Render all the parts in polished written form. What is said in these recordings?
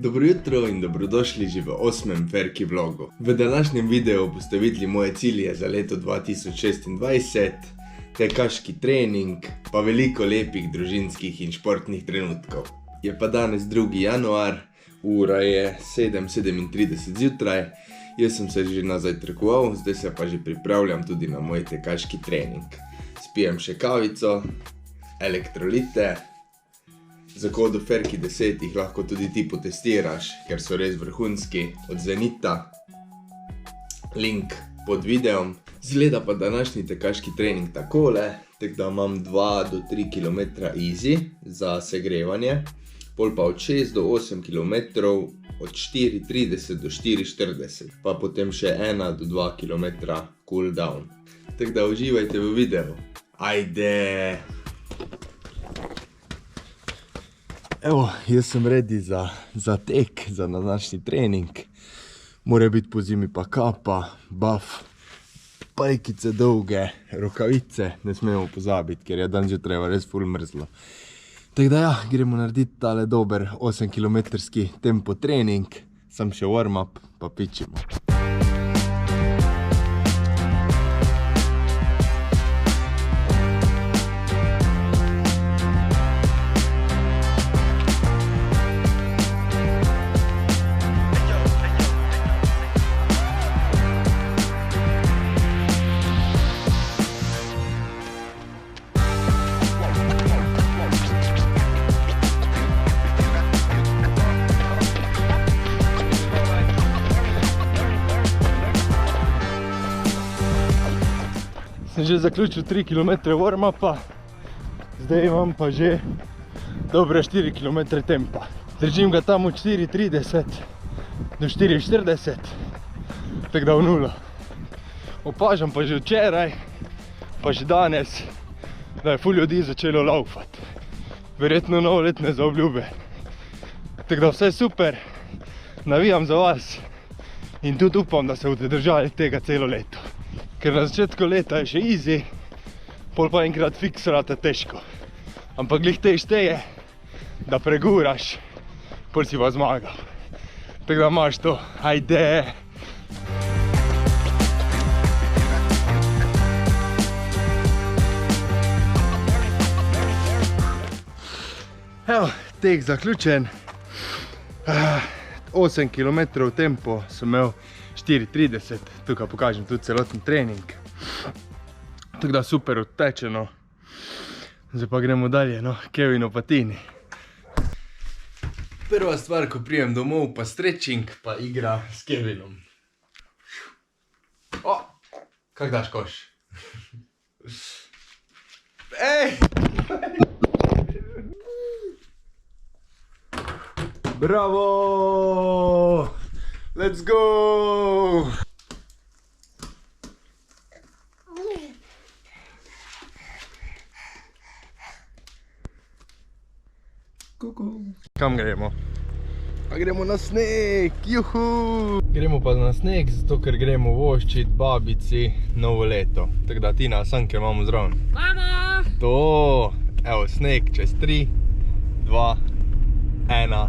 Dobro jutro in dobrodošli že v 8. Ferki vlogu. V današnjem videu boste videli moje cilje za leto 2026, tekaški trening, pa veliko lepih družinskih in športnih trenutkov. Je pa danes 2. januar, ura je 7:37 zjutraj, jaz sem se že nazajtrkoval, zdaj se pa že pripravljam tudi na moj tekaški trening. Spijem še kavico, elektrolite. Za kodo Ferki 10 jih lahko tudi ti potestiraš, ker so res vrhunski, od Zenita. Link pod videom. Zgleda pa današnji tekaški trening takole, tako da imam 2 do 3 km easy za segrevanje, pol pa od 6 do 8 km od 4:30 do 4:40, pa potem še 1 do 2 km cool down. Tako da uživajte v videu. Ajde! Evo, jaz sem ready za tek, za današnji trening. Mora biti po zimi pa kapa, buff, pajkice dolge, rokavice, ne smemo pozabiti, ker je dan zjutraj res ful mrzlo. Tako da ja, gremo narediti tale dober 8 kilometrski tempo trening, sam še warm up, pa pičimo. Sem že zaključil 3 km warm-upa, zdaj imam pa že dobre 4 km tempa. Držim ga tam od 4:30 do 4:40, tako da v nulo. Opažam pa že včeraj, pa že danes, da je ful ljudi začelo laufati. Verjetno novoletne zaobljube. Tako da vse super, navijam za vas in tudi upam, da se boste držali tega celo leto. Ker na začetku leta je še easy, pol pa enkrat fiks rata težko. Ampak glih te šteje, da preguraš, pol si pa zmagal. Tako da imaš to, ajde! Evo, tek zaključen. 8 km tempo sem imel 4:30, tukaj pokažem tudi celoten trening. Tako da super odtečeno. Zdaj pa gremo dalje, no, Kevin Opatini. Prva stvar, ko prijem domov, pa stretching, pa igra s Kevinom. O, kak daš koš? Ej! Bravo! Let's go! Kuku. Kam gremo? Pa gremo na sneg, juhu! Gremo pa na sneg, zato ker gremo voščit babici novo leto. Tako da Tina, Sanke imamo zraven. Mama! To! Evo, sneg čez 3, 2, 1.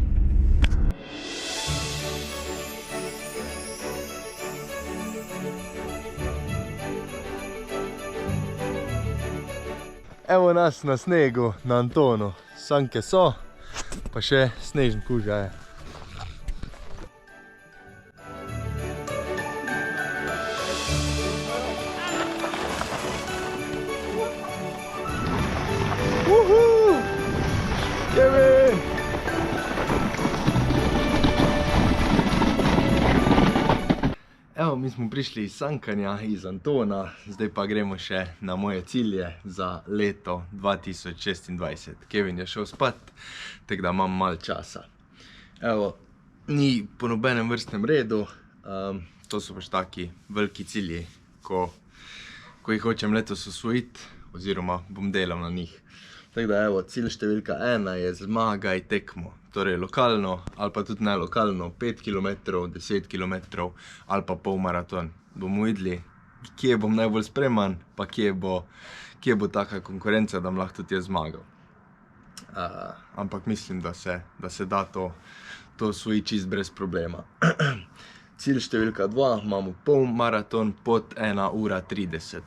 Evo nas na snegu, na Antonu. Sanke so, pa še snežen kuža je. Uhu! Kevin! Evo, mi smo prišli iz sankanja, iz Antona, zdaj pa gremo še na moje cilje za leto 2026. Kevin je šel spat, tako da imam malo časa. Evo, ni po nobenem vrstnem redu, to so pač taki veliki cilji, ko jih hočem letos osvojiti, oziroma bom delal na njih. Tako da evo, cilj številka 1 je zmagaj tekmo. Torej lokalno ali pa tudi ne lokalno, 5 km, 10 km ali pa polmaraton. Bomo videli, kje bom najbolj spreman, pa kje bo taka konkurenca, da bom lahko tudi jaz zmagal. ampak mislim, da se da to osvojiti čist brez problema. Cilj številka 2, imamo polmaraton pod 1 ura 30.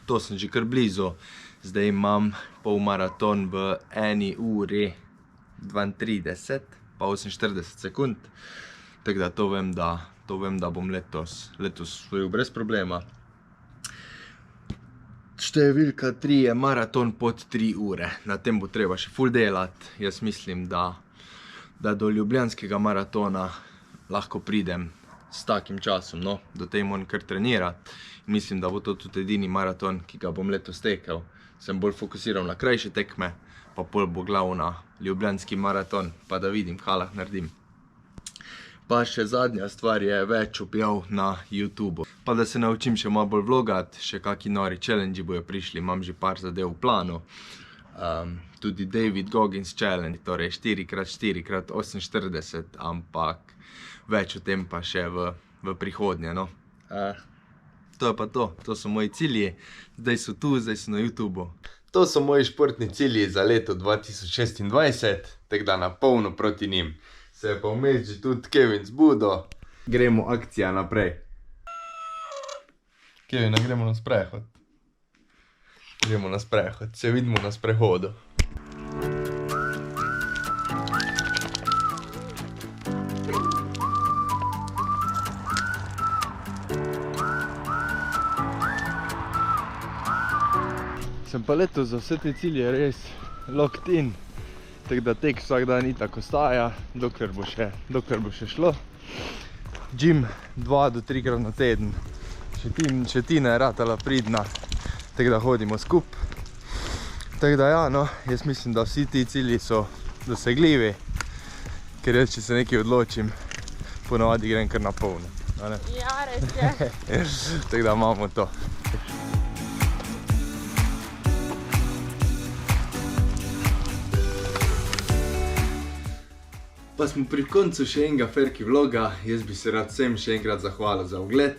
To sem že kar blizu, zdaj imam polmaraton v 1 uri 32 pa 48 sekund, tako da to vem, da bom letos osvojil brez problema. Številka 3 je maraton pod 3 ure. Na tem bo treba še ful delati. Jaz mislim, da do ljubljanskega maratona lahko pridem s takim časom, no. Do tej moram kar trenirati. Mislim, da bo to tudi edini maraton, ki ga bom letos tekel. Sem bolj fokusiral na krajše tekme, pa pol bo glavna ljubljanski maraton, pa da vidim, kaj lahko naredim. Pa še zadnja stvar je več objav na YouTubu. Pa da se naučim še malo bolj vlogati, še kaki nori challenge bojo prišli, imam že par zadev v planu. Tudi David Goggins challenge, torej 4x4x48, ampak več o tem pa še v prihodnje, no. To je pa to, to so moji cilji, zdaj so tu, zdaj so na YouTubu. To so moji športni cilji za leto 2026, tako da na polno proti njim. Se je pa vmes že tudi Kevin zbudil. Gremo akcija naprej. Kevin, gremo na sprehod. Gremo na sprehod, se vidimo na sprehodu. Sem pa letos za vse te cilje res locked in. Tako da tek vsak dan itak ostaja, dokler bo še šlo. Gym 2 do 3 krat na teden. Še Tina je ratala pridna, tako da hodimo skup. Tako da ja, no, jaz mislim, da vsi ti cilji so dosegljivi, ker jaz, če se nekaj odločim, ponavadi grem kar na polno. Ja, res je. Tako da imamo to. Pa smo pri koncu še enega Ferki vloga. Jaz bi se rad vsem še enkrat zahvalil za ogled,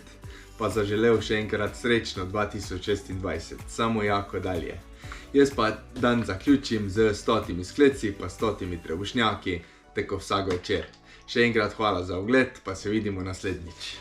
pa zaželel še enkrat srečno 2026. Samo jako dalje. Jaz pa dan zaključim z 100 skleci pa 100 trebušnjaki, tako vsak večer. Še enkrat hvala za ogled, pa se vidimo naslednjič.